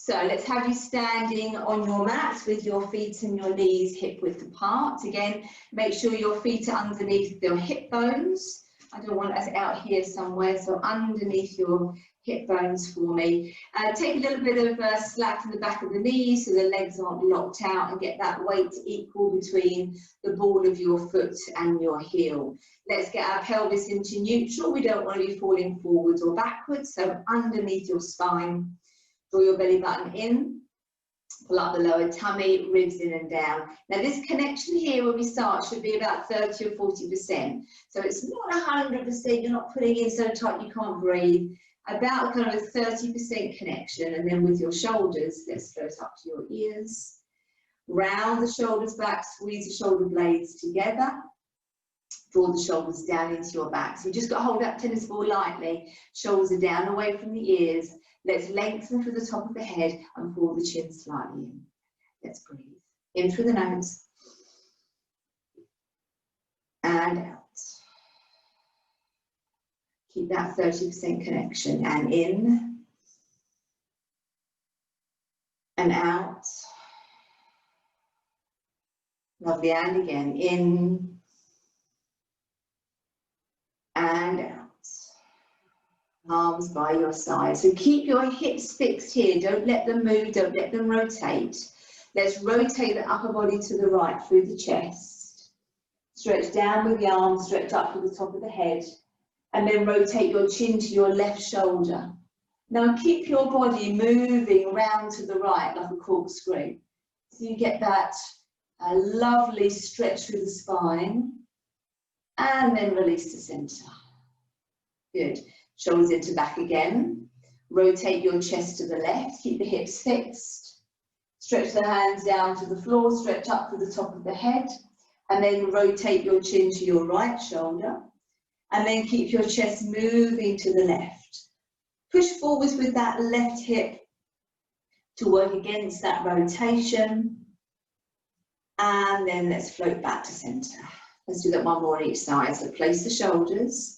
So let's have you standing on your mat with your feet and your knees hip width apart. Again, make sure your feet are underneath your hip bones. I don't want us out here somewhere, so underneath your hip bones for me. Take a little bit of slack in the back of the knees so the legs aren't locked out, and get that weight equal between the ball of your foot and your heel. Let's get our pelvis into neutral. We don't want to be falling forwards or backwards, so underneath your spine. Draw your belly button in, pull up the lower tummy, ribs in and down. Now this connection here when we start should be about 30 or 40%. So it's not 100%, you're not putting in so tight you can't breathe. About kind of a 30% connection, and then with your shoulders, let's float up to your ears. Round the shoulders back, squeeze the shoulder blades together. Draw the shoulders down into your back. So you just got to hold that tennis ball lightly. Shoulders are down away from the ears. Let's lengthen through the top of the head and pull the chin slightly in. Let's breathe. In through the nose. And out. Keep that 30% connection. And in. And out. Lovely. And again. In. And out. Arms by your side. So keep your hips fixed here. Don't let them move. Don't let them rotate. Let's rotate the upper body to the right through the chest. Stretch down with the arms, stretch up to the top of the head. And then rotate your chin to your left shoulder. Now keep your body moving round to the right like a corkscrew. So you get that lovely stretch through the spine. And then release to center. Good. Shoulders into back again. Rotate your chest to the left. Keep the hips fixed. Stretch the hands down to the floor. Stretch up to the top of the head. And then rotate your chin to your right shoulder. And then keep your chest moving to the left. Push forwards with that left hip to work against that rotation. And then let's float back to center. Let's do that one more on each side. So place the shoulders.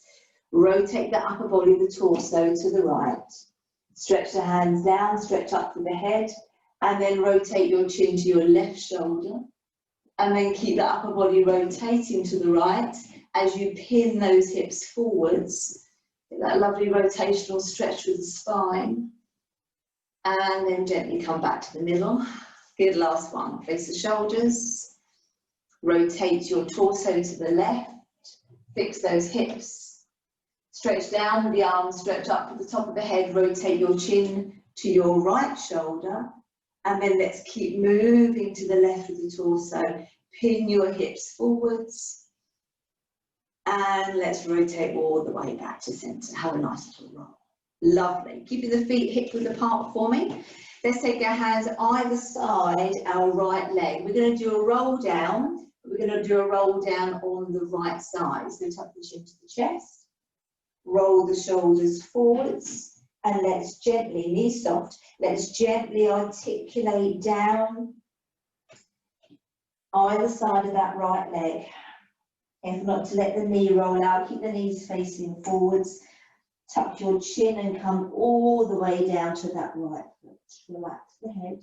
Rotate the upper body, the torso to the right. Stretch the hands down, stretch up to the head, and then rotate your chin to your left shoulder. And then keep the upper body rotating to the right as you pin those hips forwards. Get that lovely rotational stretch through the spine. And then gently come back to the middle. Good, last one. Place the shoulders. Rotate your torso to the left. Fix those hips. Stretch down with the arms, stretch up to the top of the head, rotate your chin to your right shoulder, and then let's keep moving to the left of the torso. Pin your hips forwards, and let's rotate all the way back to center. Have a nice little roll. Lovely. Keeping the feet hip width apart for me. Let's take our hands either side our right leg. We're going to do a roll down. We're going to do a roll down on the right side. So tuck the chin to the chest. Roll the shoulders forwards, and let's gently, knees soft, let's gently articulate down either side of that right leg. If not, to let the knee roll out, keep the knees facing forwards, tuck your chin and come all the way down to that right foot. Relax the head.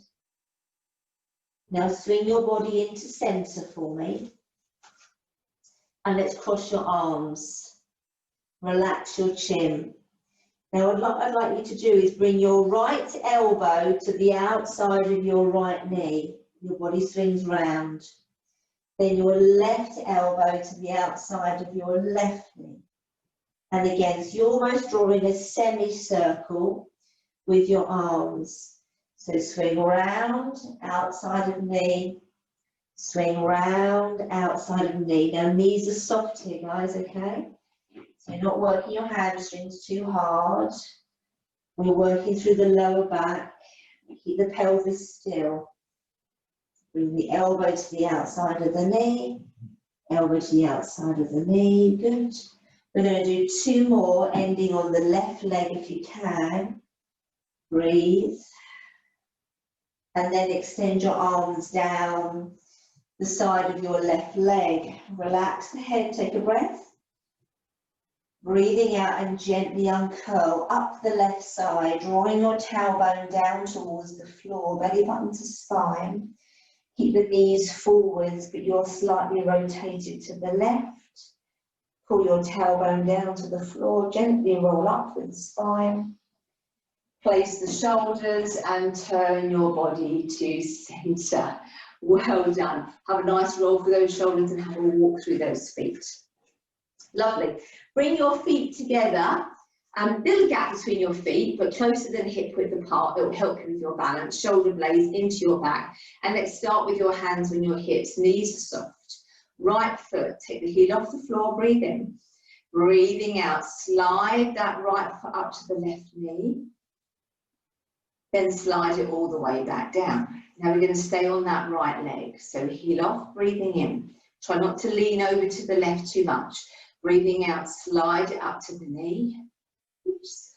Now swing your body into center for me, and let's cross your arms. Relax your chin. Now what I'd like you to do is bring your right elbow to the outside of your right knee. Your body swings round. Then your left elbow to the outside of your left knee. And again, so you're almost drawing a semicircle with your arms. So swing round, outside of knee. Swing round, outside of knee. Now knees are soft here, guys, okay? So you're not working your hamstrings too hard. We're working through the lower back. Keep the pelvis still. Bring the elbow to the outside of the knee. Elbow to the outside of the knee. Good. We're going to do two more, ending on the left leg if you can. Breathe. And then extend your arms down the side of your left leg. Relax the head, take a breath. Breathing out and gently uncurl up the left side, drawing your tailbone down towards the floor, belly button to spine. Keep the knees forwards, but you're slightly rotated to the left. Pull your tailbone down to the floor, gently roll up with the spine. Place the shoulders and turn your body to centre. Well done. Have a nice roll for those shoulders and have a walk through those feet. Lovely. Bring your feet together. Little gap between your feet, but closer than hip width apart. It will help you with your balance. Shoulder blades into your back. And let's start with your hands on your hips. Knees are soft. Right foot. Take the heel off the floor. Breathe in. Breathing out. Slide that right foot up to the left knee. Then slide it all the way back down. Now we're going to stay on that right leg. So heel off, breathing in. Try not to lean over to the left too much. Breathing out, slide it up to the knee. Oops.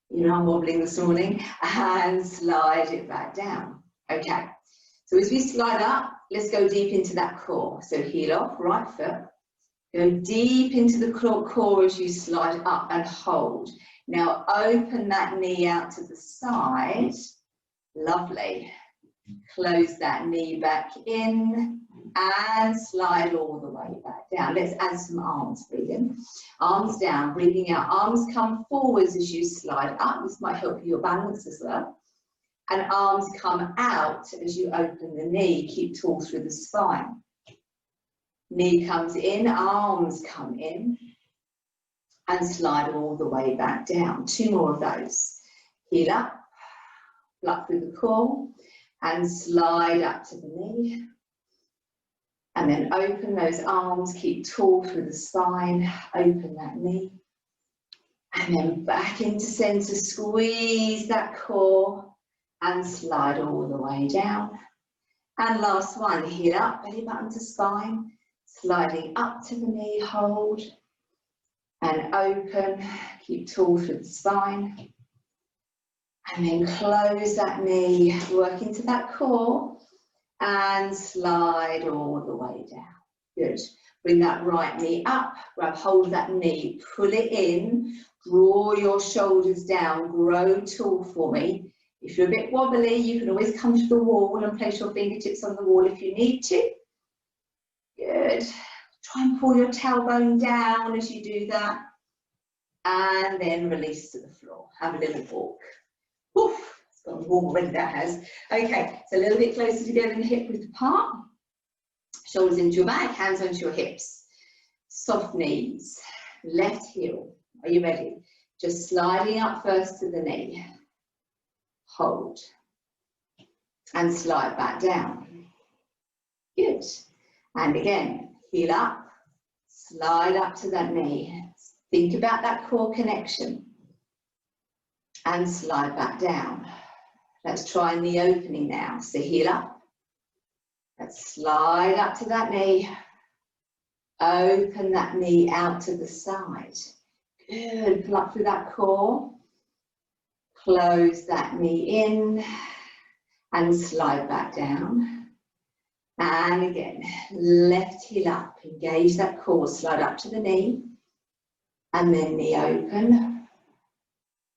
You know I'm wobbling this morning. And slide it back down. Okay. So as we slide up, let's go deep into that core. So heel off, right foot. Go deep into the core as you slide up and hold. Now open that knee out to the side. Lovely. Close that knee back in and slide all the way back down. Let's add some arms. Breathe in. Arms down, breathing out. Arms come forwards as you slide up. This might help your balance as well. And arms come out as you open the knee. Keep tall through the spine. Knee comes in, arms come in. And slide all the way back down. 2 more of those. Heel up, pluck through the core, and slide up to the knee. And then open those arms, keep tall through the spine, open that knee. And then back into centre, squeeze that core, and slide all the way down. And last one, heel up, belly button to spine, sliding up to the knee, hold. And open, keep tall through the spine. And then close that knee, work into that core and slide all the way down. Good. Bring that right knee up, grab hold of that knee, pull it in, draw your shoulders down, grow tall for me. If you're a bit wobbly, you can always come to the wall and place your fingertips on the wall if you need to. Good. Try and pull your tailbone down as you do that. And then release to the floor. Have a little walk. Woof, it's got a warm already, that has. Okay, so a little bit closer together in hip width apart. Shoulders into your back, hands onto your hips. Soft knees, left heel. Are you ready? Just sliding up first to the knee. Hold. And slide back down. Good. And again, heel up, slide up to that knee. Think about that core connection. And slide back down. Let's try knee opening now. So heel up. Let's slide up to that knee. Open that knee out to the side. Good. Pull up through that core. Close that knee in. And slide back down. And again, left heel up. Engage that core. Slide up to the knee. And then knee open.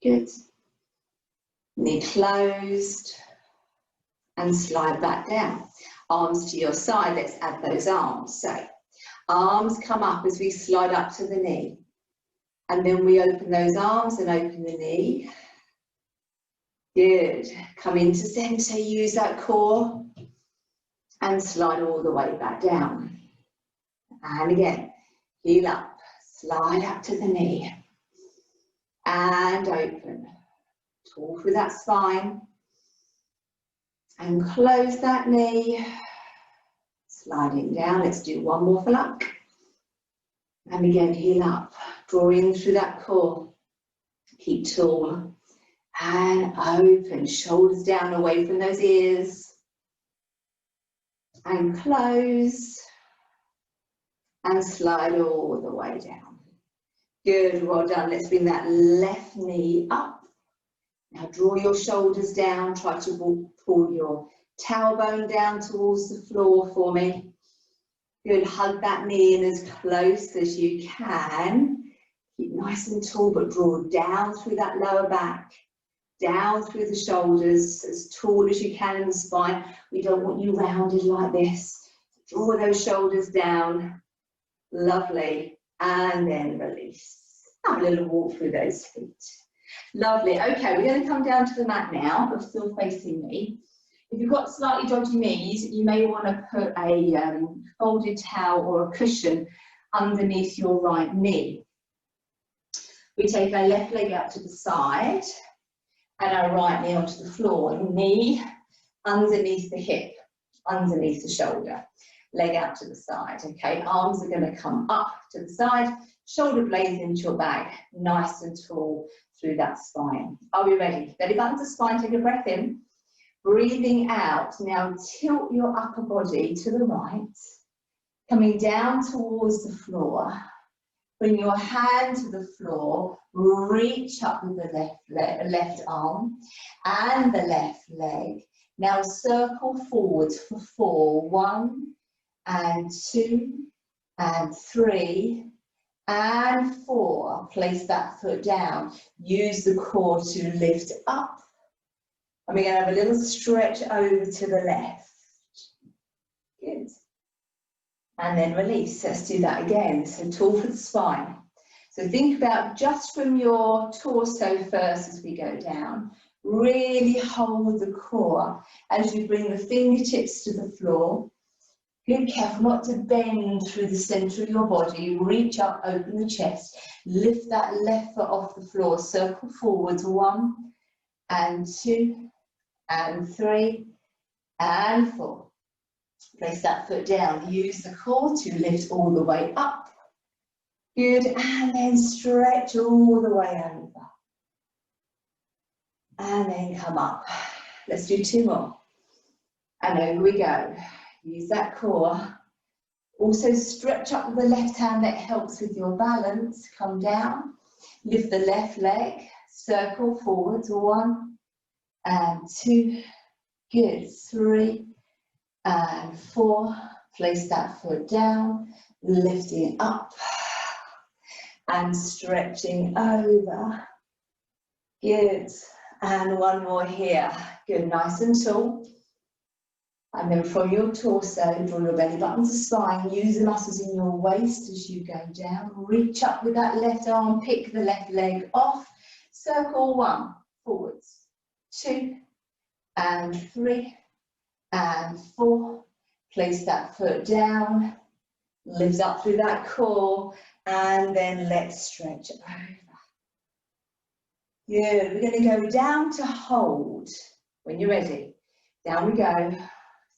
Good. Knee closed. And slide back down. Arms to your side. Let's add those arms. So, arms come up as we slide up to the knee. And then we open those arms and open the knee. Good. Come into centre. Use that core. And slide all the way back down. And again, heel up. Slide up to the knee. And open. Tall through that spine. And close that knee. Sliding down. Let's do one more for luck. And again, heel up. Drawing through that core. Keep tall. And open. Shoulders down away from those ears. And close. And slide all the way down. Good, well done. Let's bring that left knee up. Now draw your shoulders down. Try to pull your tailbone down towards the floor for me. Good, hug that knee in as close as you can. Keep nice and tall, but draw down through that lower back, down through the shoulders, as tall as you can in the spine. We don't want you rounded like this. Draw those shoulders down. Lovely. And then release. Have a little walk through those feet. Lovely. Okay, we're going to come down to the mat now, but still facing me. If you've got slightly dodgy knees, you may want to put a folded towel or a cushion underneath your right knee. We take our left leg out to the side and our right knee onto the floor. Knee underneath the hip, underneath the shoulder. Leg out to the side, okay? Arms are going to come up to the side, shoulder blades into your back, nice and tall through that spine. Are we ready? Belly button to spine, take a breath in. Breathing out, now tilt your upper body to the right, coming down towards the floor. Bring your hand to the floor, reach up with the left arm and the left leg. Now circle forwards for 4. 1 and 2 and 3 and 4. Place that foot down. Use the core to lift up. And we're going to have a little stretch over to the left. Good. And then release. Let's do that again. So tall for the spine. So think about just from your torso first as we go down. Really hold the core as you bring the fingertips to the floor. Be careful not to bend through the centre of your body. Reach up, open the chest. Lift that left foot off the floor. Circle forwards. 1 and 2 and 3 and 4. Place that foot down. Use the core to lift all the way up. Good. And then stretch all the way over. And then come up. Let's do 2 more. And over we go. Use that core. Also stretch up with the left hand, that helps with your balance. Come down. Lift the left leg. Circle forwards. 1 and 2. Good. 3 and 4. Place that foot down. Lifting up. And stretching over. Good. And 1 more here. Good. Nice and tall. And then from your torso, draw your belly button to spine. Use the muscles in your waist as you go down. Reach up with that left arm. Pick the left leg off. Circle 1. Forwards. 2 and 3 and 4. Place that foot down. Lift up through that core. And then let's stretch over. Good. We're going to go down to hold. When you're ready. Down we go.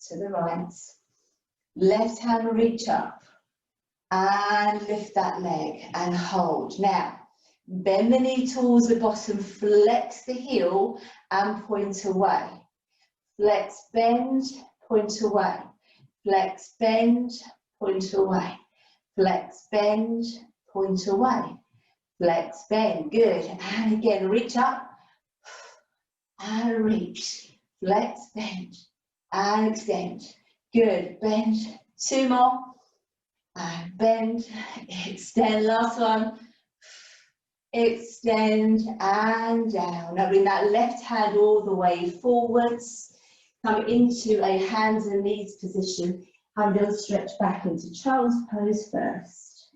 To the right. Left hand reach up. And lift that leg and hold. Now, bend the knee towards the bottom. Flex the heel and point away. Flex, bend, point away. Flex, bend, point away. Flex, bend, point away. Flex, bend. Good. And again, reach up and reach. Flex, bend and extend. Good. Bend. 2 more. And bend. Extend. Last one. Extend and down. Now bring that left hand all the way forwards. Come into a hands and knees position. Have a little stretch back into child's pose first.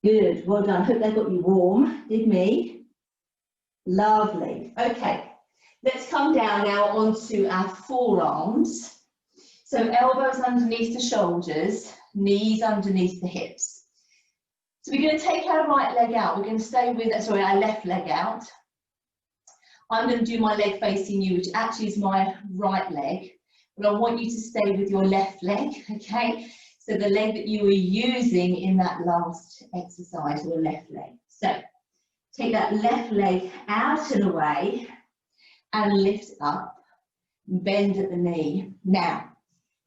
Good, well done. Hope that got you warm. Did me. Lovely. Okay, let's come down now onto our forearms. So elbows underneath the shoulders, knees underneath the hips. So we're going to take our right leg out. We're going to stay with, our left leg out. I'm going to do my leg facing you, which actually is my right leg. But I want you to stay with your left leg, okay? So the leg that you were using in that last exercise, your left leg. So take that left leg out and away and lift up, bend at the knee. Now,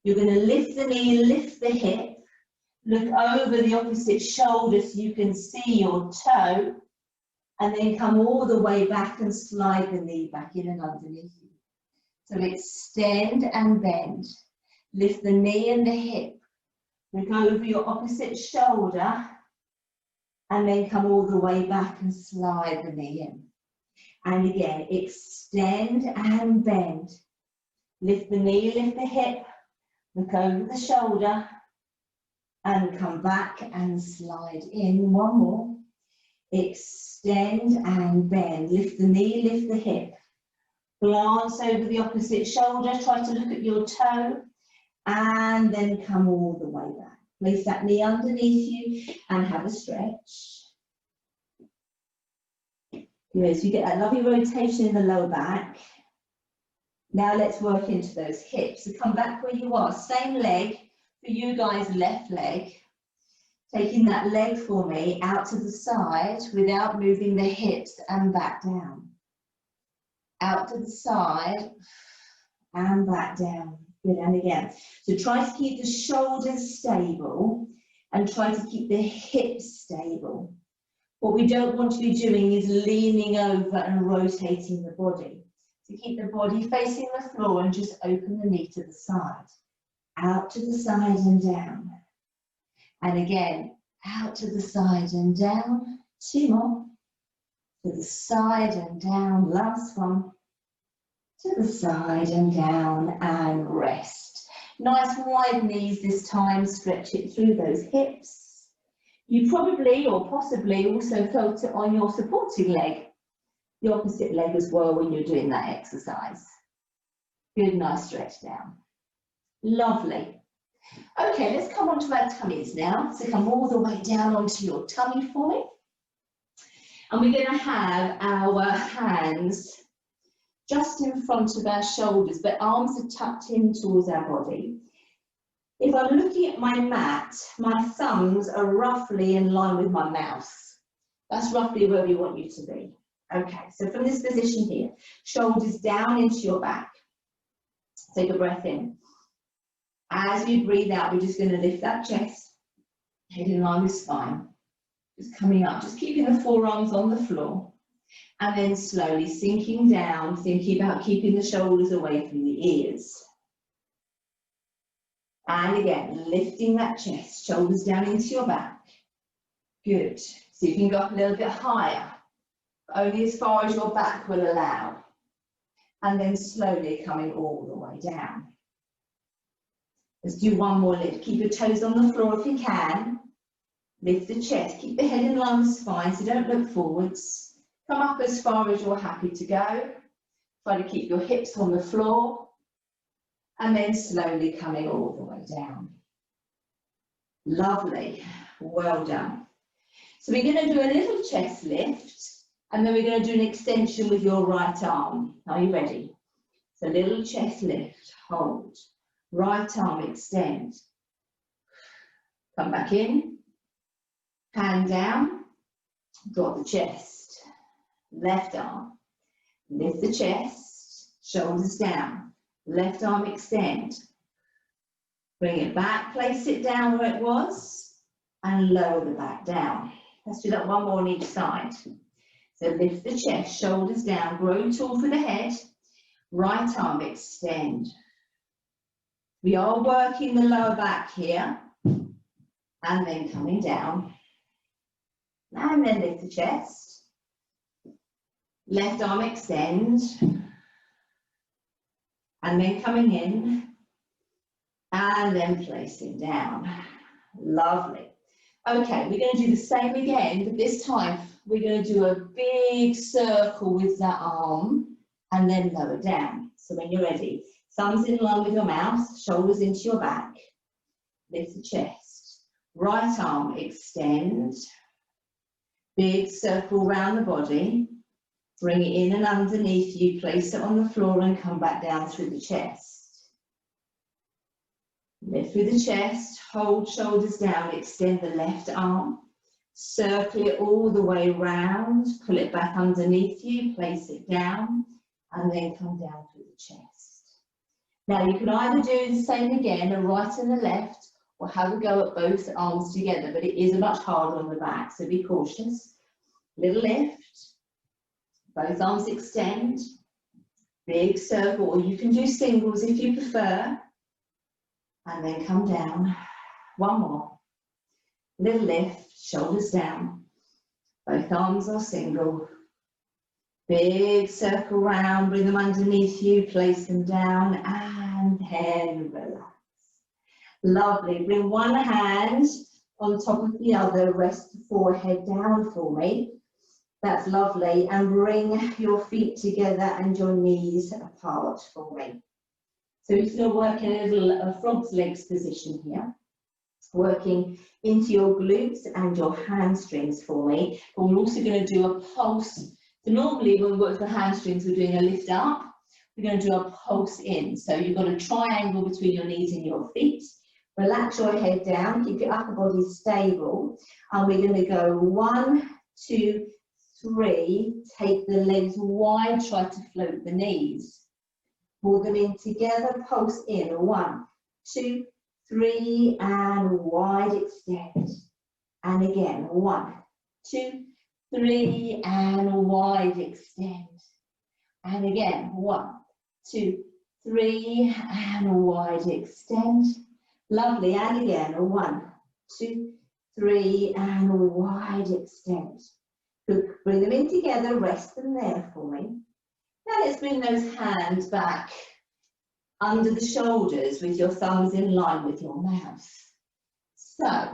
you're going to lift the knee, lift the hip, look over the opposite shoulder so you can see your toe, and then come all the way back and slide the knee back in and underneath you. So extend and bend. Lift the knee and the hip. Look over your opposite shoulder And then come all the way back and slide the knee in. And again, extend and bend. Lift the knee, lift the hip, look over the shoulder, and come back and slide in. One more. Extend and bend. Lift the knee, lift the hip. Glance over the opposite shoulder, try to look at your toe, and then come all the way back. Place that knee underneath you and have a stretch. Good, so you get that lovely rotation in the lower back. Now let's work into those hips. So come back where you are, same leg, for you guys, left leg. Taking that leg for me out to the side without moving the hips and back down. Out to the side and back down. Good, and again. So try to keep the shoulders stable and try to keep the hips stable. What we don't want to be doing is leaning over and rotating the body. So keep the body facing the floor and just open the knee to the side. Out to the side and down. And again, out to the side and down. Two more. To the side and down. Last one. To the side and down and rest. Nice wide knees this time, stretch it through those hips. You probably or possibly also felt it on your supporting leg, the opposite leg as well when you're doing that exercise. Good, nice stretch down. Lovely. Okay, let's come on to our tummies now. So come all the way down onto your tummy for me. And we're going to have our hands just in front of our shoulders, but arms are tucked in towards our body. If I'm looking at my mat, my thumbs are roughly in line with my mouth. That's roughly where we want you to be. Okay, so from this position here, shoulders down into your back. Take a breath in. As we breathe out, we're just going to lift that chest, head in line with spine. Just coming up, just keeping the forearms on the floor. And then slowly sinking down, thinking about keeping the shoulders away from the ears. And again, lifting that chest, shoulders down into your back. Good. So you can go up a little bit higher, only as far as your back will allow. And then slowly coming all the way down. Let's do one more lift. Keep your toes on the floor if you can. Lift the chest, keep the head in line with the spine, so don't look forwards. Come up as far as you're happy to go. Try to keep your hips on the floor. And then slowly coming all the way down. Lovely. Well done. So we're going to do a little chest lift, and then we're going to do an extension with your right arm. Are you ready? So little chest lift, hold. Right arm extend. Come back in. Hand down. Drop the chest. Left arm, lift the chest, shoulders down, left arm extend. Bring it back, place it down where it was, and lower the back down. Let's do that one more on each side. So lift the chest, shoulders down, grow tall for the head, right arm extend. We are working the lower back here, and then coming down. And then lift the chest. Left arm extend, and then coming in, and then placing down. Lovely. Okay, we're going to do the same again, but this time we're going to do a big circle with that arm, and then lower down. So when you're ready, thumbs in line with your mouth, shoulders into your back, lift the chest. Right arm extend, big circle around the body. Bring it in and underneath you, place it on the floor and come back down through the chest. Lift through the chest, hold shoulders down, extend the left arm, circle it all the way round, pull it back underneath you, place it down, and then come down through the chest. Now you can either do the same again, a right and a left, or have a go at both arms together, but it is much harder on the back, so be cautious. Little lift. Both arms extend, big circle, or you can do singles if you prefer, and then come down. One more. Little lift, shoulders down, Both arms are single. Big circle round, bring them underneath you, place them down, and then relax. Lovely. Bring one hand on top of the other, rest the forehead down for me. That's lovely. And bring your feet together and your knees apart for me. So we're still working a little frog's legs position here. Working into your glutes and your hamstrings for me. But we're also going to do a pulse. So normally when we work the hamstrings, we're doing a lift up. We're going to do a pulse in. So you've got a triangle between your knees and your feet. Relax your head down, keep your upper body stable. And we're going to go 1, 2, 3. Take the legs wide, try to float the knees. Pull them in together, pulse in. 1, 2, 3, and wide extend. And again, 1, 2, 3, and wide extend. And again, 1, 2, 3, and wide extend. Lovely, and again, 1, 2, 3, and wide extend. Good. Bring them in together, rest them there for me. Now let's bring those hands back under the shoulders with your thumbs in line with your mouth. So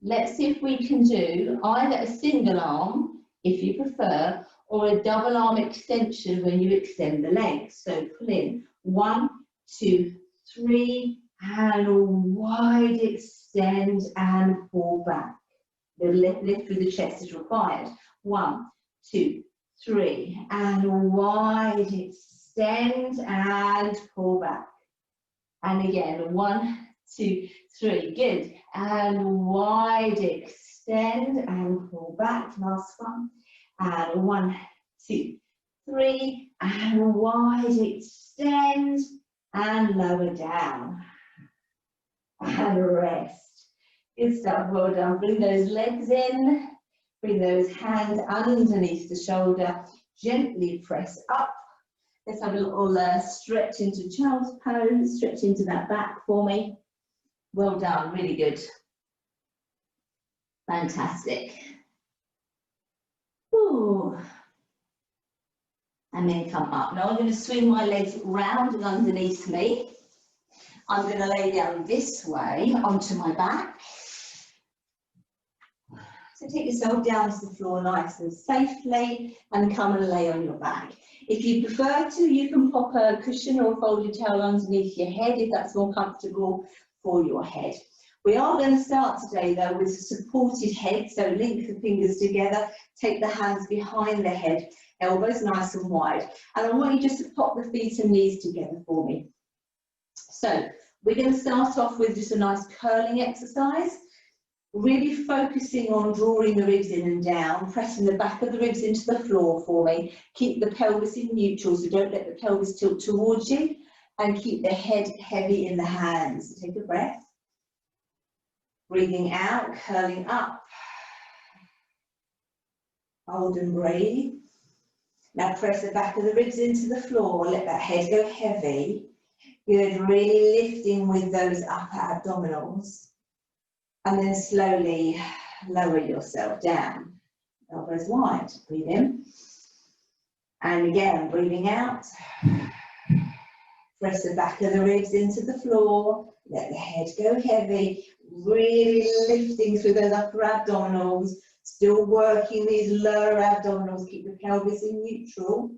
let's see if we can do either a single arm, if you prefer, or a double arm extension when you extend the legs. So pull in, 1, 2, 3, and wide extend and pull back. The lift through the chest is required. 1, 2, 3, and wide extend and pull back. And again, 1, 2, 3, good. And wide extend and pull back. Last one. And 1, 2, 3, and wide extend and lower down. And rest. Good stuff, well done. Bring those legs in, bring those hands underneath the shoulder, gently press up. Let's have a little stretch into child's pose, stretch into that back for me. Well done, really good. Fantastic. Ooh. And then come up. Now I'm going to swing my legs round and underneath me. I'm going to lay down this way onto my back. So take yourself down to the floor nice and safely and come and lay on your back. If you prefer to, you can pop a cushion or a folded towel underneath your head if that's more comfortable for your head. We are going to start today though with a supported head, so link the fingers together, take the hands behind the head, elbows nice and wide. And I want you just to pop the feet and knees together for me. So we're going to start off with just a nice curling exercise, really focusing on drawing the ribs in and down, pressing the back of the ribs into the floor for me. Keep the pelvis in neutral, so don't let the pelvis tilt towards you, and keep the head heavy in the hands. So take a breath. Breathing out, curling up. Hold and breathe. Now press the back of the ribs into the floor, let that head go heavy. Good, really lifting with those upper abdominals. And then slowly lower yourself down. Elbows wide, breathe in. And again, breathing out. Press the back of the ribs into the floor. Let the head go heavy. Really lifting through those upper abdominals. Still working these lower abdominals. Keep the pelvis in neutral.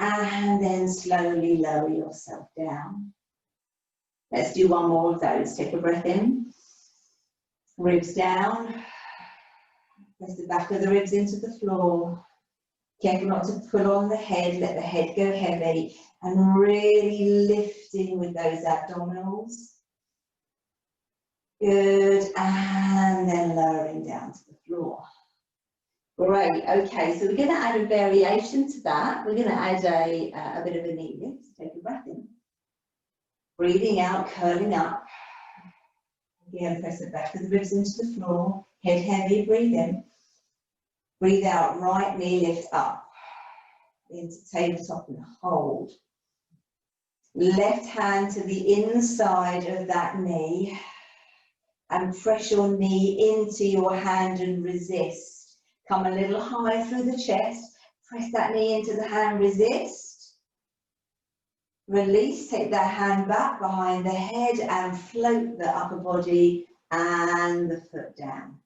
And then slowly lower yourself down. Let's do one more of those. Take a breath in. Ribs down. Press the back of the ribs into the floor. Careful not to pull on the head. Let the head go heavy. And really lifting with those abdominals. Good. And then lowering down to the floor. Great, okay, so we're going to add a variation to that. We're going to add a bit of a knee lift. Take a breath in. Breathing out, curling up. Again, press the back of the ribs into the floor. Head heavy, breathe in. Breathe out, right knee lift up. Into tabletop and hold. Left hand to the inside of that knee. And press your knee into your hand and resist. Come a little higher through the chest. Press that knee into the hand, resist. Release, take that hand back behind the head and float the upper body and the foot down.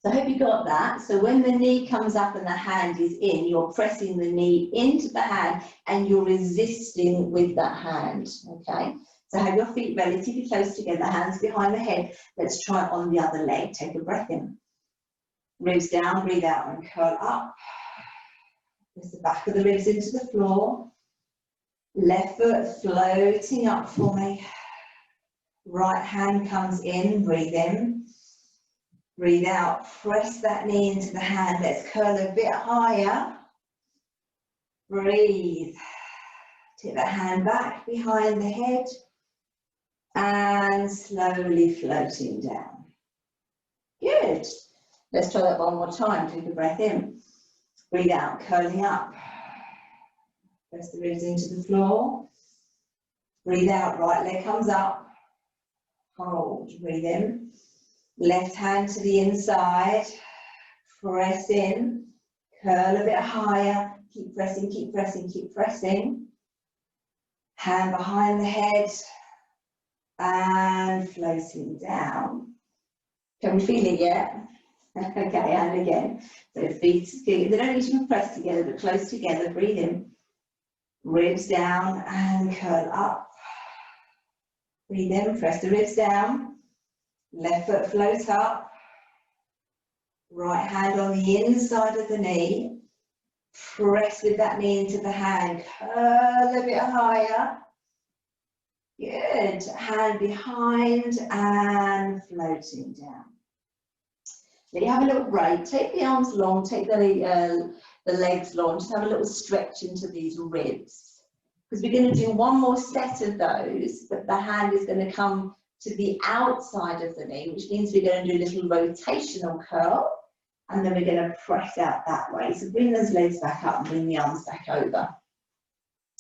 So I hope you got that. So when the knee comes up and the hand is in, you're pressing the knee into the hand and you're resisting with that hand, okay? So have your feet relatively close together, hands behind the head. Let's try it on the other leg. Take a breath in. Ribs down, breathe out and curl up. Press the back of the ribs into the floor. Left foot floating up for me. Right hand comes in, breathe in. Breathe out, press that knee into the hand. Let's curl a bit higher. Breathe. Take that hand back behind the head. And slowly floating down. Good. Let's try that one more time. Take a breath in. Breathe out, curling up. Press the ribs into the floor. Breathe out, right leg comes up. Hold, breathe in. Left hand to the inside. Press in. Curl a bit higher. Keep pressing, keep pressing, keep pressing. Hand behind the head. And floating down. Can we feel it yet? Okay, and again. So feet, they don't need to be pressed together, but close together. Breathe in. Ribs down and curl up. Breathe in, press the ribs down. Left foot float up. Right hand on the inside of the knee. Press with that knee into the hand. Curl a bit higher. Good. Hand behind and floating down. Then you have a little break. Take the arms long, take the legs long. Just have a little stretch into these ribs. Because we're going to do one more set of those, but the hand is going to come to the outside of the knee, which means we're going to do a little rotational curl. And then we're going to press out that way. So bring those legs back up and bring the arms back over.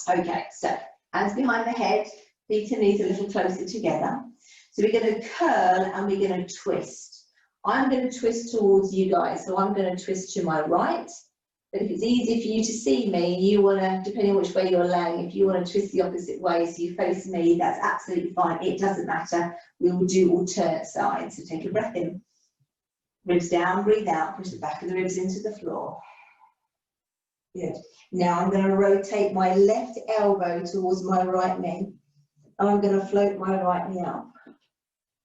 Okay, so hands behind the head. Feet and knees a little closer together. So we're going to curl and we're going to twist. I'm going to twist towards you guys. So I'm going to twist to my right. But if it's easy for you to see me, you want to, depending on which way you're laying, if you want to twist the opposite way so you face me, that's absolutely fine. It doesn't matter. We will do alternate sides. So take a breath in. Ribs down, breathe out. Push the back of the ribs into the floor. Good. Now I'm going to rotate my left elbow towards my right knee. I'm going to float my right knee up.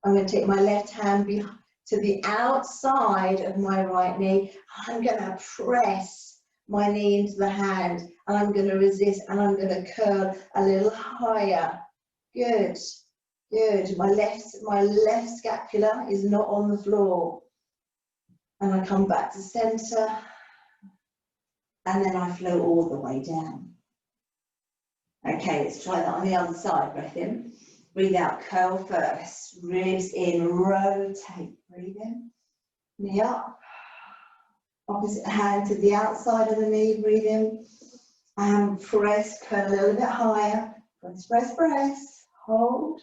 I'm going to take my left hand to the outside of my right knee. I'm going to press my knee into the hand. And I'm going to resist and I'm going to curl a little higher. Good. Good. My left scapula is not on the floor. And I come back to center. And then I float all the way down. Okay, let's try that on the other side. Breath in, breathe out, curl first, ribs in, rotate, breathe in, knee up, opposite hand to the outside of the knee, breathe in, and press, curl a little bit higher, press, press, press, hold,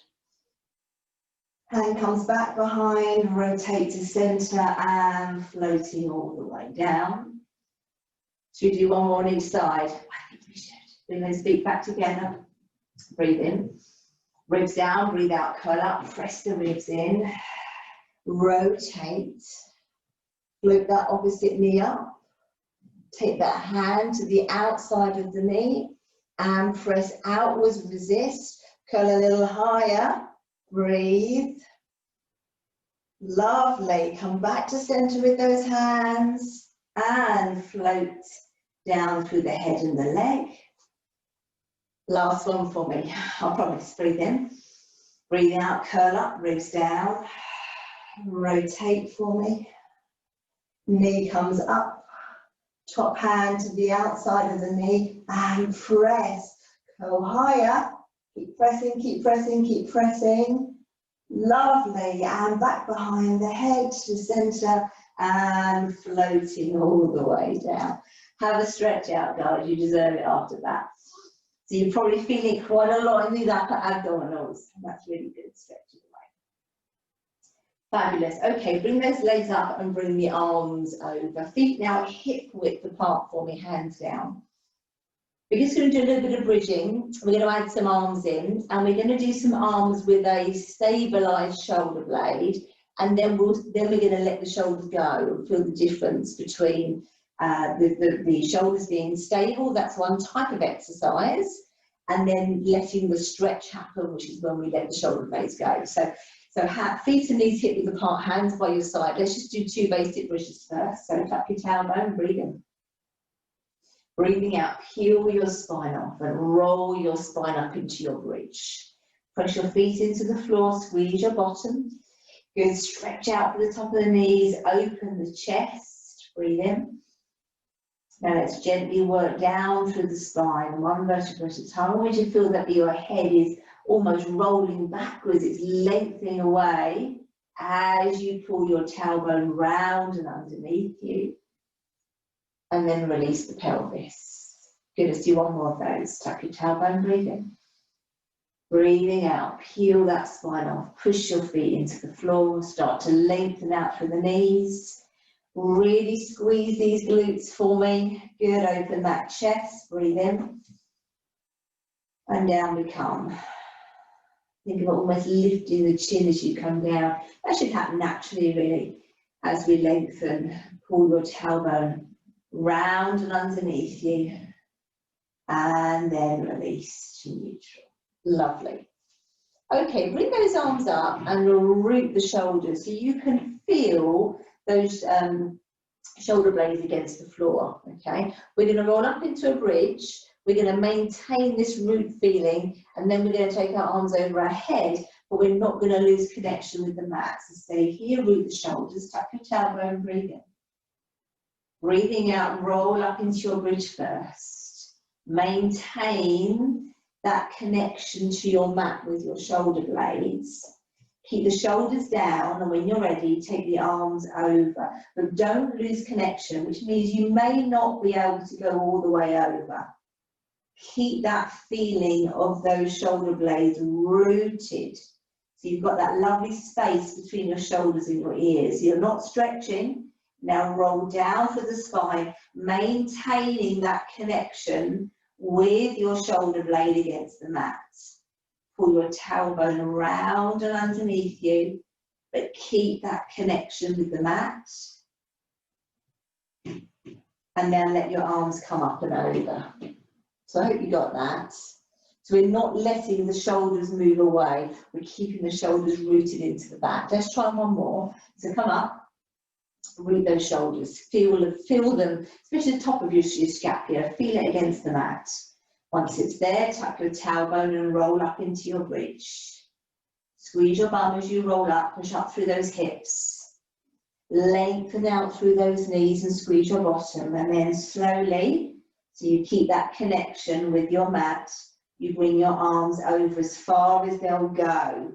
hand comes back behind, rotate to center and floating all the way down. Should we do one more on each side? I think we should. Bring those feet back together. Breathe in. Ribs down, breathe out, curl up, press the ribs in. Rotate. Float that opposite knee up. Take that hand to the outside of the knee and press outwards, resist. Curl a little higher. Breathe. Lovely. Come back to center with those hands and float down through the head and the leg. Last one for me. I'll promise. Breathe in. Breathe out, curl up, ribs down. Rotate for me. Knee comes up. Top hand to the outside of the knee and press. Go higher. Keep pressing, keep pressing, keep pressing. Lovely. And back behind the head to center and floating all the way down. Have a stretch out, guys. You deserve it after that. So you're probably feeling quite a lot in these upper abdominals. That's really good. Stretch it Fabulous. Okay, bring those legs up and bring the arms over. Feet now hip width apart for me, hands down. We're just going to do a little bit of bridging. We're going to add some arms in, and we're going to do some arms with a stabilised shoulder blade, and then we're going to let the shoulders go and feel the difference between the shoulders being stable. That's one type of exercise, and then letting the stretch happen, which is when we let the shoulder blades go. So feet and knees hip width apart, hands by your side. Let's just do 2 basic bridges first. So tuck your tailbone, breathe in. Breathing out, peel your spine off and roll your spine up into your bridge. Press your feet into the floor, squeeze your bottom. Good, stretch out for the top of the knees, open the chest, breathe in. Now let's gently work down through the spine, one vertebra at a time. I want you to feel that your head is almost rolling backwards, it's lengthening away as you pull your tailbone round and underneath you. And then release the pelvis. Good, let's do one more of those. Tuck your tailbone, breathe in. Breathing out, peel that spine off, push your feet into the floor, start to lengthen out through the knees. Really squeeze these glutes for me. Good, open that chest, breathe in. And down we come. Think of almost lifting the chin as you come down. That should happen naturally, really, as we lengthen. Pull your tailbone round and underneath you, and then release to neutral. Lovely. Okay, bring those arms up and root the shoulders so you can feel those shoulder blades against the floor. Okay, we're going to roll up into a bridge. We're going to maintain this root feeling, and then we're going to take our arms over our head, but we're not going to lose connection with the mat. So stay here, root the shoulders, tuck your tailbone, breathe in. Breathing out, roll up into your bridge first. Maintain that connection to your mat with your shoulder blades. Keep the shoulders down, and when you're ready, take the arms over. But don't lose connection, which means you may not be able to go all the way over. Keep that feeling of those shoulder blades rooted. So you've got that lovely space between your shoulders and your ears. You're not stretching. Now roll down for the spine, maintaining that connection with your shoulder blade against the mat. Pull your tailbone around and underneath you, but keep that connection with the mat. And then let your arms come up and over. So I hope you got that. So we're not letting the shoulders move away, we're keeping the shoulders rooted into the back. Let's try one more. So come up. Root those shoulders, feel them, especially the top of your scapula, feel it against the mat. Once it's there, tuck your tailbone and roll up into your bridge. Squeeze your bum as you roll up, push up through those hips. Lengthen out through those knees and squeeze your bottom, and then slowly, so you keep that connection with your mat, you bring your arms over as far as they'll go.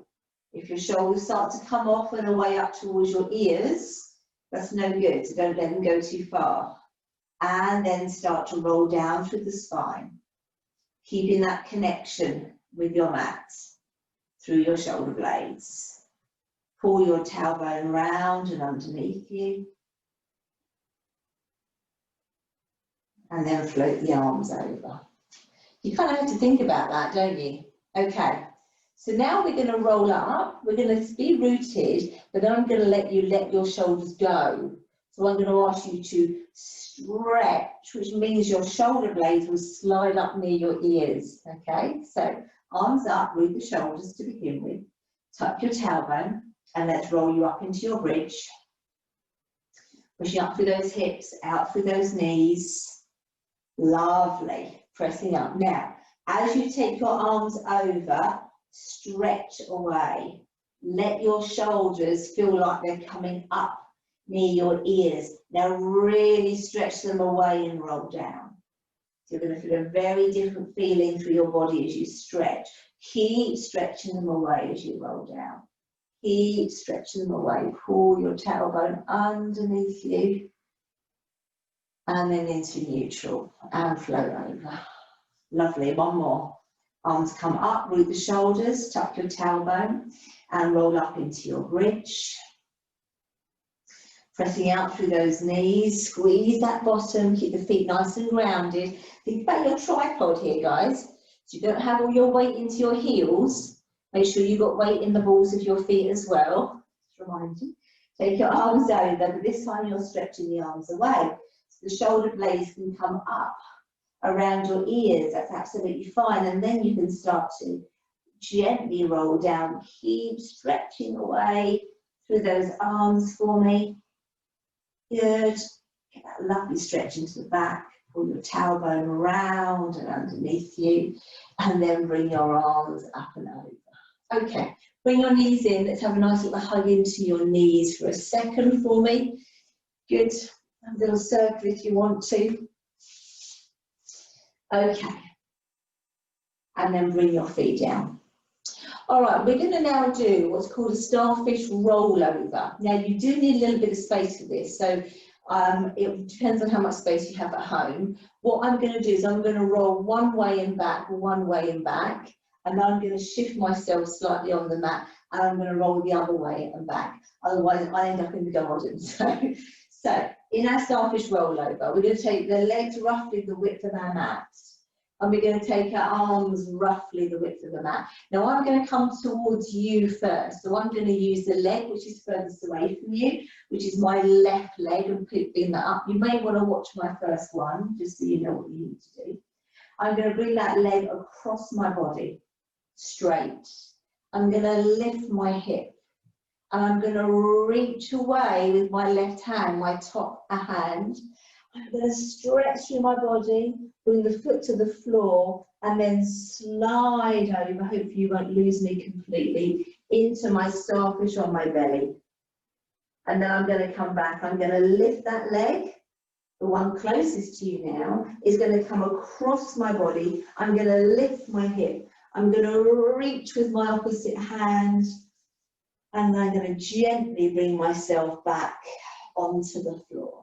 If your shoulders start to come off and away up towards your ears, that's no good, so don't let them go too far. And then start to roll down through the spine, keeping that connection with your mat through your shoulder blades. Pull your tailbone round and underneath you. And then float the arms over. You kind of have to think about that, don't you? Okay. So now we're going to roll up, we're going to be rooted, but then I'm going to let you let your shoulders go. So I'm going to ask you to stretch, which means your shoulder blades will slide up near your ears, okay? So arms up, root the shoulders to begin with. Tuck your tailbone, and let's roll you up into your bridge. Pushing up through those hips, out through those knees. Lovely, pressing up. Now, as you take your arms over, stretch away. Let your shoulders feel like they're coming up near your ears. Now really stretch them away and roll down. So you're going to feel a very different feeling through your body as you stretch. Keep stretching them away as you roll down. Keep stretching them away. Pull your tailbone underneath you and then into neutral and float over. Lovely, one more. Arms come up, root the shoulders, tuck your tailbone and roll up into your bridge. Pressing out through those knees, squeeze that bottom, keep the feet nice and grounded. Think about your tripod here, guys. So you don't have all your weight into your heels. Make sure you've got weight in the balls of your feet as well. Just remind you. Take your arms over, but this time you're stretching the arms away. So the shoulder blades can come up around your ears. That's absolutely fine. And then you can start to gently roll down. Keep stretching away through those arms for me. Good. Get that lovely stretch into the back. Pull your tailbone around and underneath you. And then bring your arms up and over. Okay. Bring your knees in. Let's have a nice little hug into your knees for a second for me. Good. A little circle if you want to. Okay. And then bring your feet down. All right, we're going to now do what's called a starfish rollover. Now, you do need a little bit of space for this, so it depends on how much space you have at home. What I'm going to do is I'm going to roll one way and back, and then I'm going to shift myself slightly on the mat, and I'm going to roll the other way and back. Otherwise, I end up in the garden. So in our starfish rollover, we're going to take the legs roughly the width of our mat. And we're going to take our arms roughly the width of the mat. Now I'm going to come towards you first. So I'm going to use the leg which is furthest away from you, which is my left leg, and bring that up. You may want to watch my first one, just so you know what you need to do. I'm going to bring that leg across my body, straight. I'm going to lift my hip. And I'm going to reach away with my left hand, my top hand. I'm going to stretch through my body, bring the foot to the floor, and then slide over, hopefully you won't lose me completely, into my starfish on my belly. And then I'm going to come back. I'm going to lift that leg. The one closest to you now is going to come across my body. I'm going to lift my hip. I'm going to reach with my opposite hand, and I'm going to gently bring myself back onto the floor.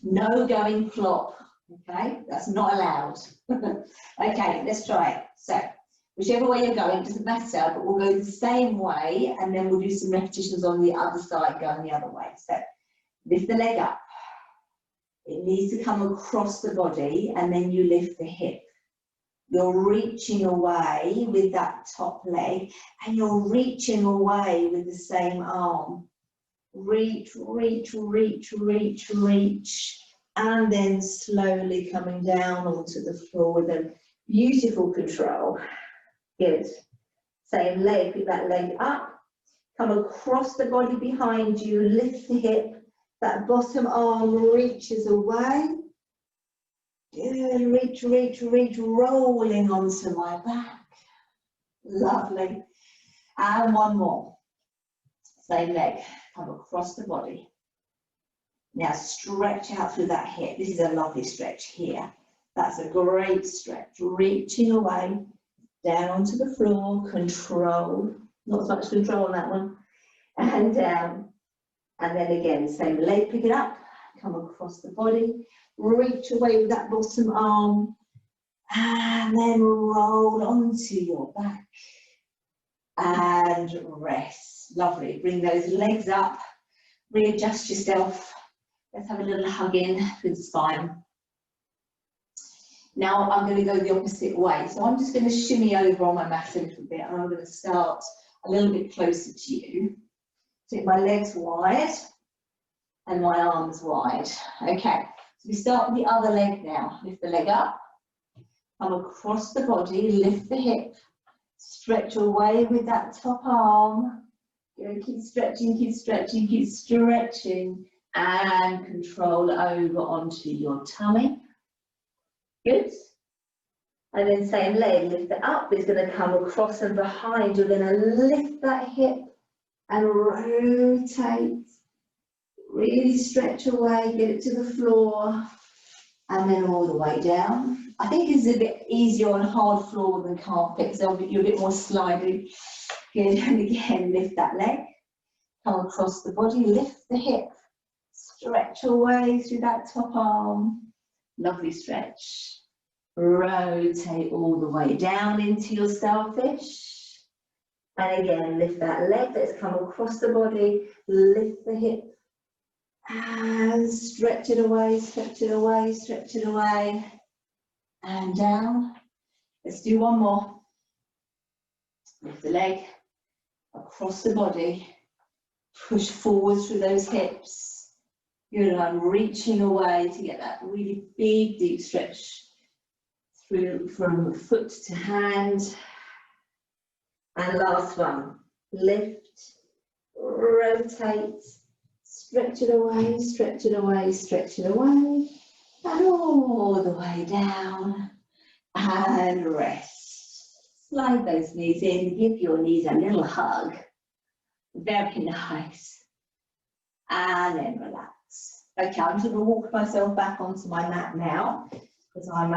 No going plop, okay? That's not allowed. Okay, let's try it. So, whichever way you're going, doesn't matter, but we'll go the same way, and then we'll do some repetitions on the other side, going the other way. So, lift the leg up. It needs to come across the body, and then you lift the hip. You're reaching away with that top leg, and you're reaching away with the same arm. Reach, reach, reach, reach, reach, and then slowly coming down onto the floor with a beautiful control. Good. Same leg, pick that leg up, come across the body behind you, lift the hip, that bottom arm reaches away. Good, reach, reach, reach, rolling onto my back. Lovely. And one more. Same leg, come across the body. Now stretch out through that hip. This is a lovely stretch here. That's a great stretch. Reaching away, down onto the floor, control. Not as much control on that one. And down. And then again, same leg, pick it up, come across the body. Reach away with that bottom arm. And then roll onto your back. And rest. Lovely. Bring those legs up. Readjust yourself. Let's have a little hug in through the spine. Now I'm going to go the opposite way. So I'm just going to shimmy over on my mat a little bit, and I'm going to start a little bit closer to you. Take my legs wide and my arms wide. Okay. So we start with the other leg now. Lift the leg up. Come across the body. Lift the hip. Stretch away with that top arm. Keep stretching, keep stretching, keep stretching, and control over onto your tummy. Good. And then same leg, lift it up. It's going to come across and behind. You're going to lift that hip and rotate. Really stretch away, get it to the floor, and then all the way down. I think it's a bit easier on hard floor than carpet, so you're a bit more slidey. Good, and again, lift that leg, come across the body, lift the hip, stretch away through that top arm, lovely stretch. Rotate all the way down into your starfish. And again, lift that leg, let's come across the body, lift the hip, And stretch it away, stretch it away, stretch it away. And down. Let's do one more. Lift the leg across the body. Push forward through those hips. Good, I'm reaching away to get that really big, deep stretch through from foot to hand. And last one. Lift, rotate, stretch it away, stretch it away, stretch it away. And all the way down. And rest. Slide those knees in, give your knees a little hug. Very nice. And then relax. Okay, I'm just going to walk myself back onto my mat now, because I'm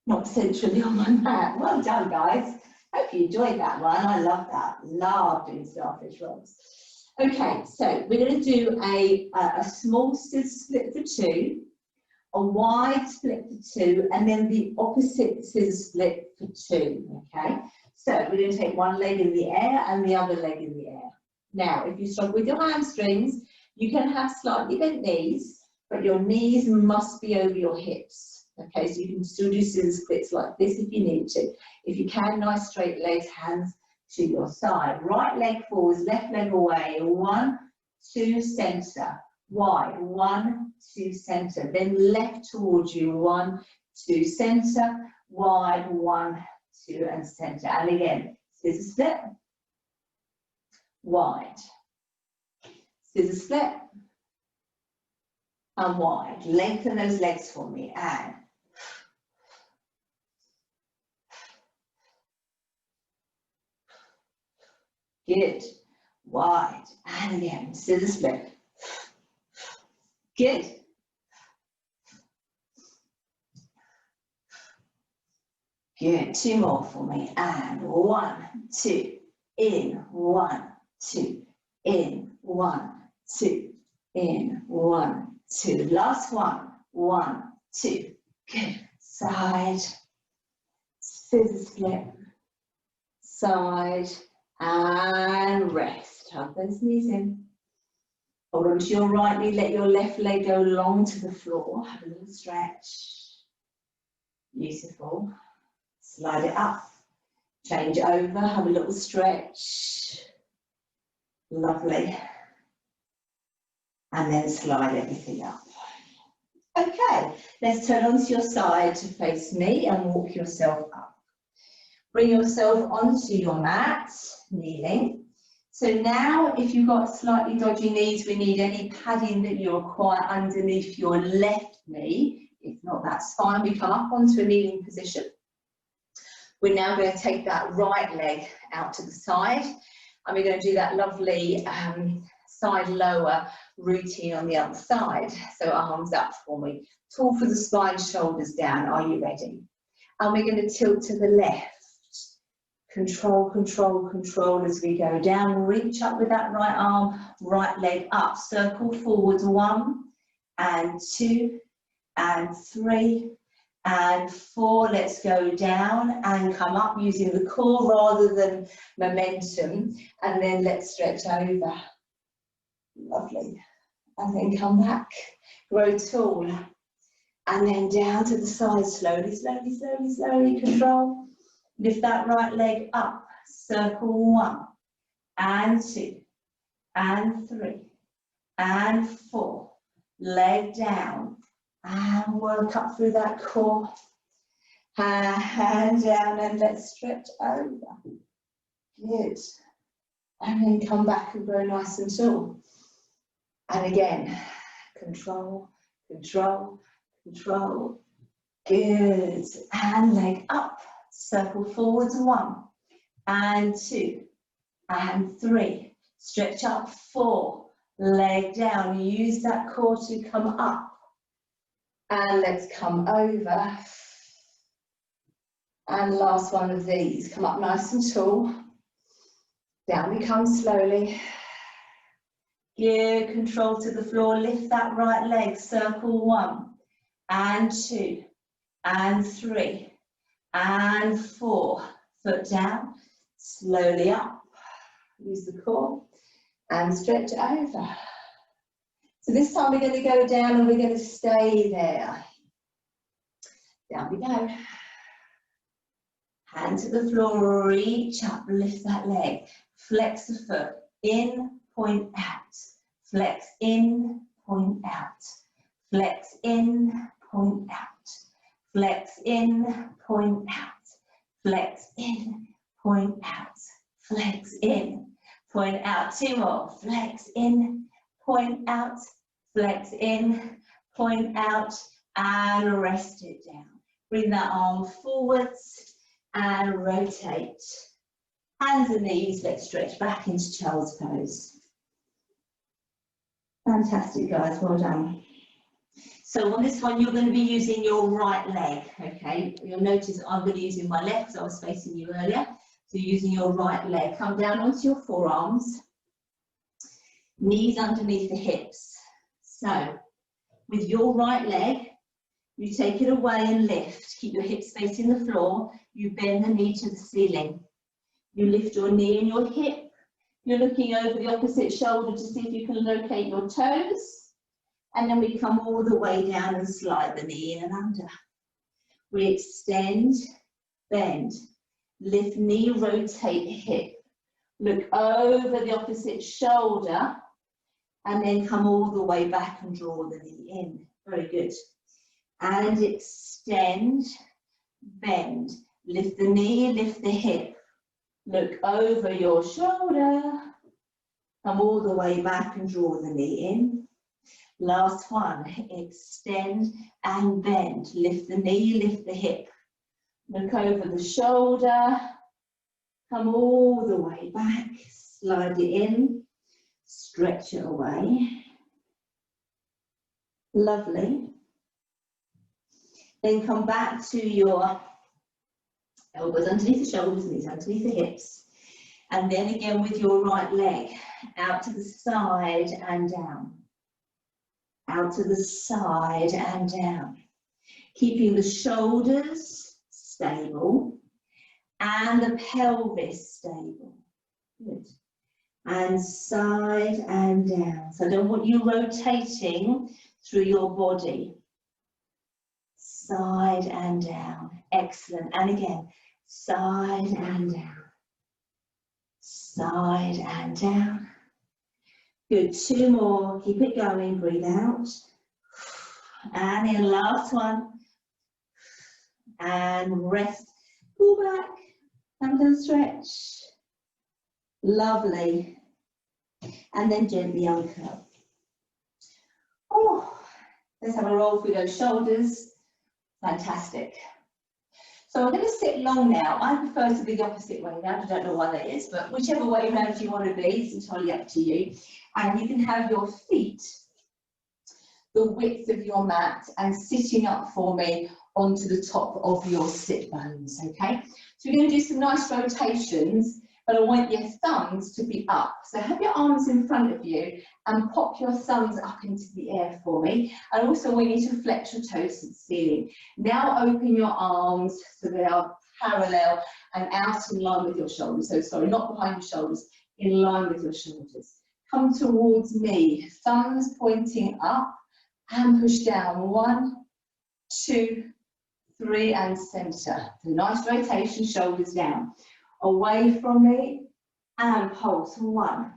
not centrally on my mat. Well done, guys. Hope you enjoyed that one. I love that. Love doing starfish rolls. Okay, so we're going to do a small scissor split for two, a wide split for two, and then the opposite scissor split for two, okay? So we're going to take one leg in the air and the other leg in the air. Now, if you struggle with your hamstrings, you can have slightly bent knees, but your knees must be over your hips, okay? So you can still do scissor splits like this if you need to. If you can, nice straight legs, hands to your side. Right leg forwards, left leg away, 1, 2, center. Wide, 1, 2, center. Then left towards you, 1, 2, center. Wide, 1, 2, and center. And again, scissor split, wide. Scissor split, and wide. Lengthen those legs for me, and good. Wide, and again, scissor split. Good. Good. 2 more for me. And 1, 2, in, 1, 2, in, 1, 2, in, 1, 2. Last one. 1, 2. Good. Side. Scissor split. Side. And rest. Hug those knees in. Hold on to your right knee, let your left leg go long to the floor. Have a little stretch. Beautiful. Slide it up. Change over, have a little stretch. Lovely. And then slide everything up. Okay, let's turn onto your side to face me and walk yourself up. Bring yourself onto your mat, kneeling. So now, if you've got slightly dodgy knees, we need any padding that you require underneath your left knee. If not, that's fine. We come up onto a kneeling position. We're now going to take that right leg out to the side, and we're going to do that lovely side lower routine on the other side. So arms up for me. Tall for the spine, shoulders down. Are you ready? And we're going to tilt to the left. Control, control, control as we go down. Reach up with that right arm, right leg up. Circle forwards, 1 and 2 and 3 and 4. Let's go down and come up using the core rather than momentum. And then let's stretch over. Lovely. And then come back. Grow tall. And then down to the side. Slowly, slowly, slowly, slowly. Control. Lift that right leg up, circle 1 and 2 and 3 and 4. Leg down and work up through that core. Hand down and let's stretch over. Good. And then come back and grow nice and tall. And again, control, control, control. Good. And leg up. Circle forwards, 1 and 2 and 3. Stretch up, 4. Leg down. Use that core to come up. And let's come over. And last one of these. Come up nice and tall. Down we come slowly. Gear control to the floor. Lift that right leg. Circle 1 and 2 and 3. And 4, foot down, slowly up, use the core, and stretch over. So this time we're going to go down and we're going to stay there. Down we go. Hand to the floor, reach up, lift that leg. Flex the foot, in, point out. Flex in, point out. Flex in, point out. Flex in, point out. Flex in, point out. Flex in, point out. Two more. Flex in, point out. Flex in, point out, and rest it down. Bring that arm forwards and rotate. Hands and knees, let's stretch back into child's pose. Fantastic, guys, well done. So on this one, you're going to be using your right leg, okay? You'll notice I'm going to be using my left because I was facing you earlier. So you're using your right leg. Come down onto your forearms. Knees underneath the hips. So with your right leg, you take it away and lift. Keep your hips facing the floor. You bend the knee to the ceiling. You lift your knee and your hip. You're looking over the opposite shoulder to see if you can locate your toes. And then we come all the way down and slide the knee in and under. We extend, bend, lift knee, rotate hip. Look over the opposite shoulder and then come all the way back and draw the knee in. Very good. And extend, bend, lift the knee, lift the hip. Look over your shoulder, come all the way back and draw the knee in. Last one, extend and bend. Lift the knee, lift the hip. Look over the shoulder, come all the way back, slide it in, stretch it away. Lovely. Then come back to your elbows underneath the shoulders, knees underneath the hips. And then again with your right leg, out to the side and down. Out to the side and down. Keeping the shoulders stable and the pelvis stable. Good. And side and down. So I don't want you rotating through your body. Side and down. Excellent. And again, side and down. Side and down. Good, two more, keep it going, breathe out. And then last one. And rest, pull back, and then stretch. Lovely. And then gently uncurl. Oh, let's have a roll through those shoulders. Fantastic. So I'm going to sit long now. I prefer to be the opposite way round. I don't know why that is, but whichever way round you want to be, it's entirely up to you. And you can have your feet the width of your mat and sitting up for me onto the top of your sit bones, okay? So we're going to do some nice rotations, but I want your thumbs to be up. So have your arms in front of you and pop your thumbs up into the air for me. And also want you to flex your toes to the ceiling. Now open your arms so they are parallel and out in line with your shoulders. So sorry, not behind your shoulders, in line with your shoulders. Come towards me, thumbs pointing up and push down. 1, 2, 3 and center. So nice rotation, shoulders down. Away from me and pulse. 1,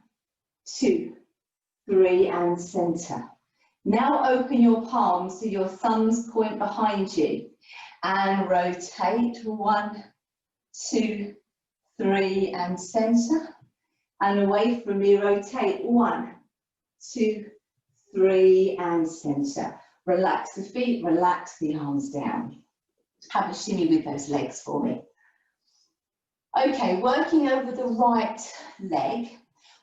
2, 3 and center. Now open your palms so your thumbs point behind you and rotate. 1, 2, 3 and center. And away from me, rotate. 1, 2, 3 and center. Relax the feet, relax the arms down. Have a shimmy with those legs for me. Okay, working over the right leg,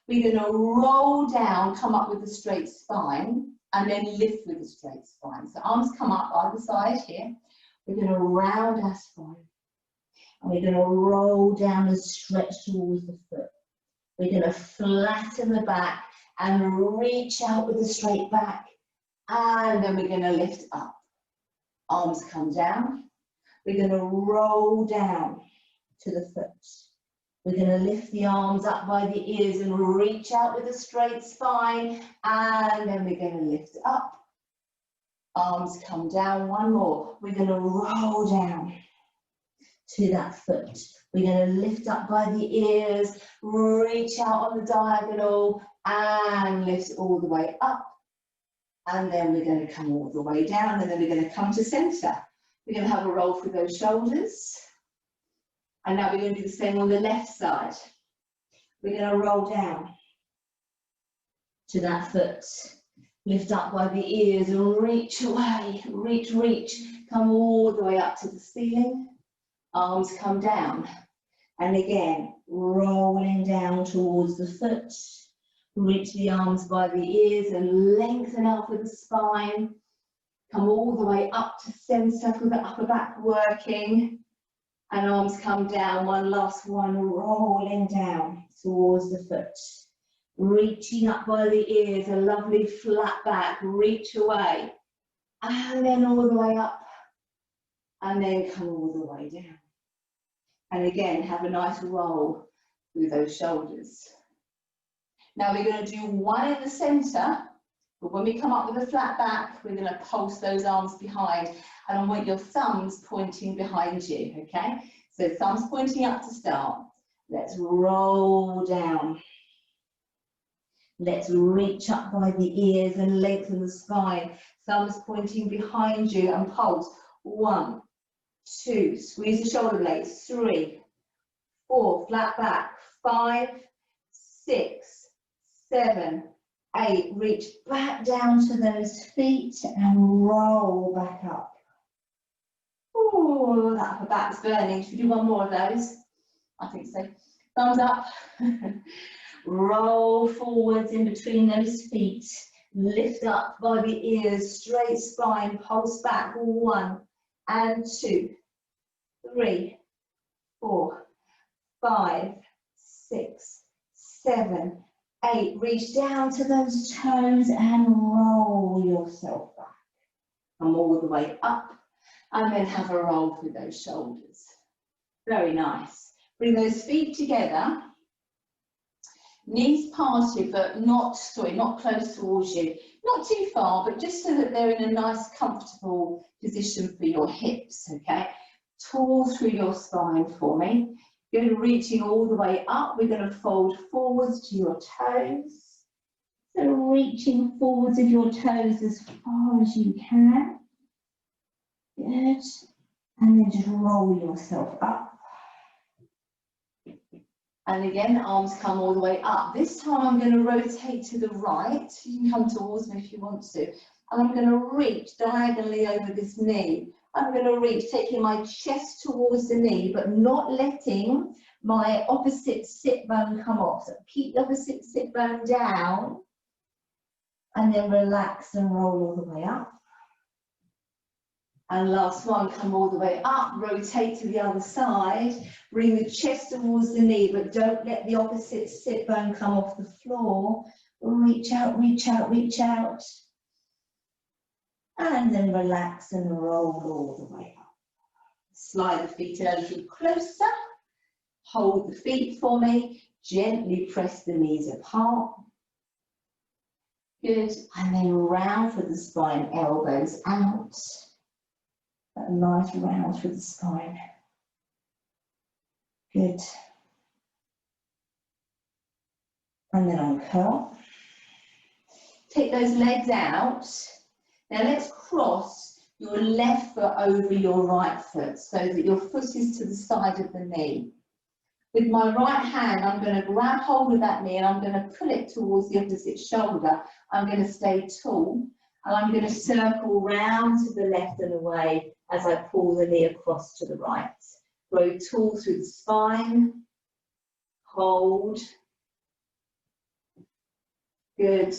we're going to roll down, come up with a straight spine, and then lift with a straight spine. So arms come up either side here. We're going to round our spine. And we're going to roll down and stretch towards the foot. We're going to flatten the back and reach out with a straight back. And then we're going to lift up. Arms come down. We're going to roll down to the foot. We're going to lift the arms up by the ears and reach out with a straight spine. And then we're going to lift up. Arms come down, one more. We're going to roll down to that foot. We're going to lift up by the ears, reach out on the diagonal and lift all the way up. And then we're going to come all the way down and then we're going to come to centre. We're going to have a roll through those shoulders. And now we're going to do the same on the left side. We're going to roll down to that foot. Lift up by the ears and reach away, reach, come all the way up to the ceiling. Arms come down. And again, rolling down towards the foot. Reach the arms by the ears and lengthen out with the spine. Come all the way up to centre for the upper back working. And arms come down, one last one, rolling down towards the foot. Reaching up by the ears, a lovely flat back, reach away, and then all the way up, and then come all the way down. And again, have a nice roll through those shoulders. Now we're going to do one in the centre, but when we come up with a flat back, we're going to pulse those arms behind, and I want your thumbs pointing behind you, okay? So thumbs pointing up to start. Let's roll down. Let's reach up by the ears and lengthen the spine. Thumbs pointing behind you and pulse. 1, 2, squeeze the shoulder blades. 3, 4, flat back. 5, 6, 7, 8. Reach back down to those feet and roll back up. Oh, that upper back's burning. Should we do one more of those? I think so. Thumbs up. Roll forwards in between those feet. Lift up by the ears, straight spine, pulse back. 1 and 2, 3, 4, 5, 6, 7, 8. Reach down to those toes and roll yourself back. Come all the way up and then have a roll through those shoulders. Very nice. Bring those feet together. Knees parted, but not close towards you. Not too far, but just so that they're in a nice, comfortable position for your hips, okay? Tall through your spine for me. You're going to be reaching all the way up. We're going to fold forwards to your toes. So reaching forwards of your toes as far as you can. Good. And then just roll yourself up. And again, arms come all the way up. This time I'm going to rotate to the right. You can come towards me if you want to. And I'm going to reach diagonally over this knee. I'm going to reach, taking my chest towards the knee, but not letting my opposite sit bone come off. So keep the opposite sit bone down. And then relax and roll all the way up. And last one, come all the way up, rotate to the other side, bring the chest towards the knee, but don't let the opposite sit bone come off the floor. Reach out, reach out, reach out. And then relax and roll all the way up. Slide the feet a little closer. Hold the feet for me. Gently press the knees apart. Good. And then round for the spine, elbows out. A nice round through the spine. Good. And then uncurl. Take those legs out. Now let's cross your left foot over your right foot so that your foot is to the side of the knee. With my right hand, I'm going to grab hold of that knee and I'm going to pull it towards the opposite shoulder. I'm going to stay tall and I'm going to circle round to the left and away as I pull the knee across to the right. Grow tall through the spine. Hold. Good.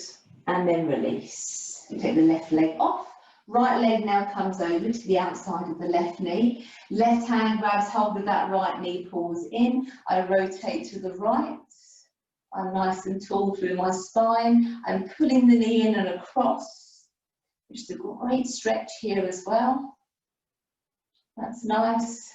And then release. You take the left leg off. Right leg now comes over to the outside of the left knee. Left hand grabs hold of that right knee, pulls in. I rotate to the right. I'm nice and tall through my spine. I'm pulling the knee in and across, which is a great stretch here as well. That's nice.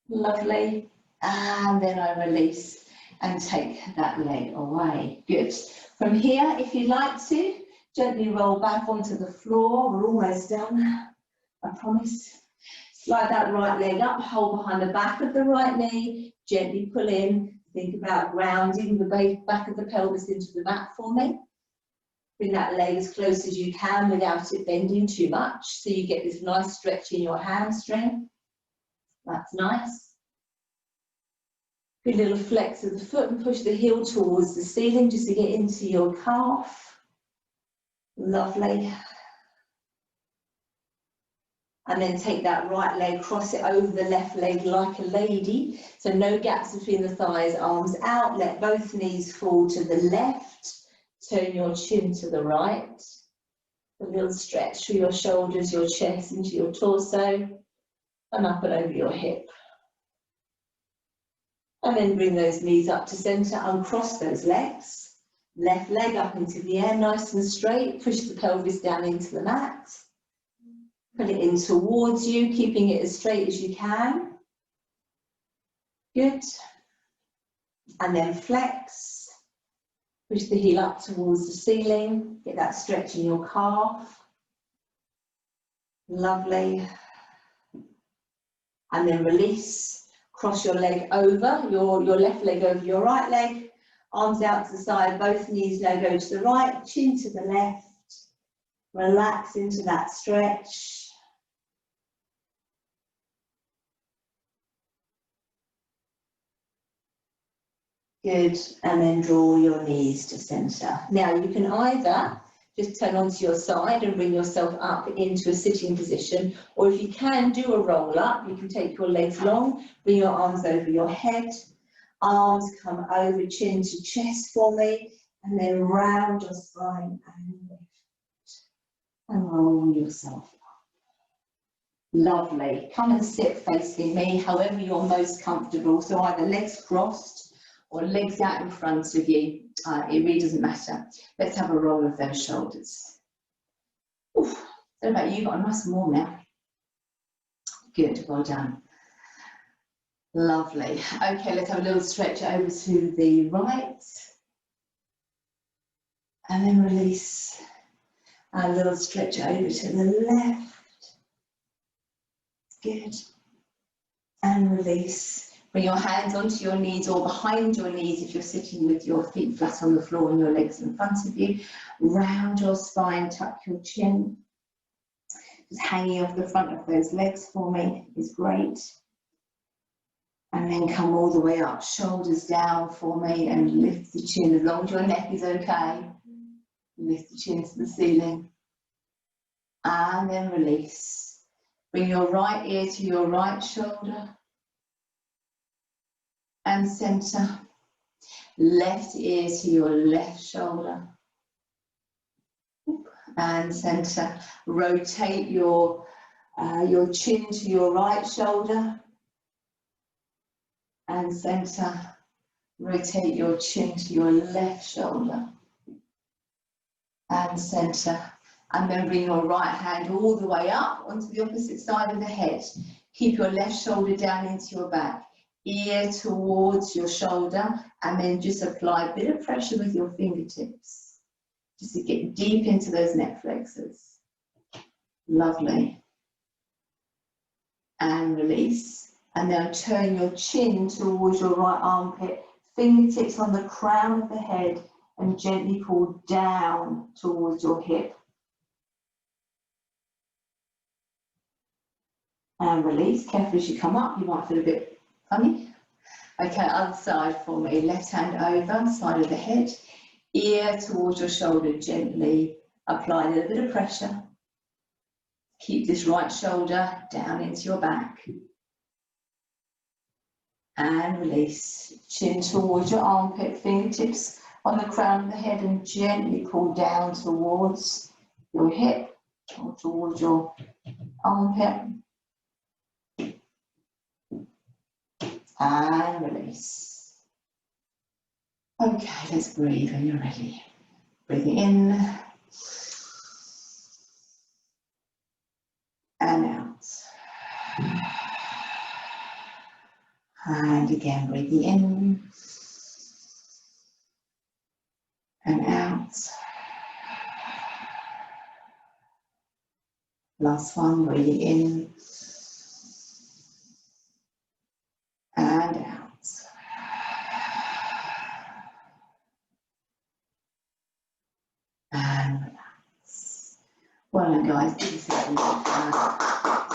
Lovely. And then I release and take that leg away. Good. From here, if you like to, gently roll back onto the floor. We're almost done, I promise. Slide that right leg up, hold behind the back of the right knee, gently pull in. Think about grounding the back of the pelvis into the mat for me. Bring that leg as close as you can without it bending too much, so you get this nice stretch in your hamstring. That's nice. Good little flex of the foot and push the heel towards the ceiling just to get into your calf. Lovely. And then take that right leg, cross it over the left leg like a lady. So no gaps between the thighs, arms out. Let both knees fall to the left. Turn your chin to the right. A little stretch through your shoulders, your chest, into your torso, and up and over your hip. And then bring those knees up to centre, uncross those legs. Left leg up into the air, nice and straight. Push the pelvis down into the mat. Pull it in towards you, keeping it as straight as you can. Good. And then flex. Push the heel up towards the ceiling. Get that stretch in your calf. Lovely. And then release. Cross your leg over, your left leg over your right leg. Arms out to the side, both knees now go to the right, chin to the left. Relax into that stretch. Good, and then draw your knees to centre. Now you can either just turn onto your side and bring yourself up into a sitting position, or if you can do a roll up, you can take your legs long, bring your arms over your head, arms come over chin to chest for me, and then round your spine and lift, and roll yourself up. Lovely. Come and sit facing me, however you're most comfortable, so either legs crossed, or legs out in front of you, it really doesn't matter. Let's have a roll of those shoulders. Oof, don't know about you, you've got a nice and warm now. Good, well done. Lovely. Okay, let's have a little stretch over to the right. And then release. And a little stretch over to the left. Good. And release. Bring your hands onto your knees or behind your knees if you're sitting with your feet flat on the floor and your legs in front of you. Round your spine, tuck your chin. Just hanging off the front of those legs for me is great. And then come all the way up, shoulders down for me, and lift the chin as long as your neck is okay. Lift the chin to the ceiling. And then release. Bring your right ear to your right shoulder. And centre. Left ear to your left shoulder. And centre. Rotate your chin to your right shoulder. And centre. Rotate your chin to your left shoulder. And centre. And then bring your right hand all the way up onto the opposite side of the head. Keep your left shoulder down into your back. Ear towards your shoulder, and then just apply a bit of pressure with your fingertips just to get deep into those neck flexors. Lovely. And release. And now turn your chin towards your right armpit, fingertips on the crown of the head, and gently pull down towards your hip. And release. Careful as you come up, you might feel a bit funny. Okay, other side for me. Left hand over, side of the head. Ear towards your shoulder, gently apply a little bit of pressure. Keep this right shoulder down into your back. And release. Chin towards your armpit, fingertips on the crown of the head, and gently pull down towards your hip or towards your armpit. And release. Okay, let's breathe when you're ready. Breathing in and out. And again, breathing in and out. Last one, breathing in and out. And relax. Well done, guys. Give yourself a little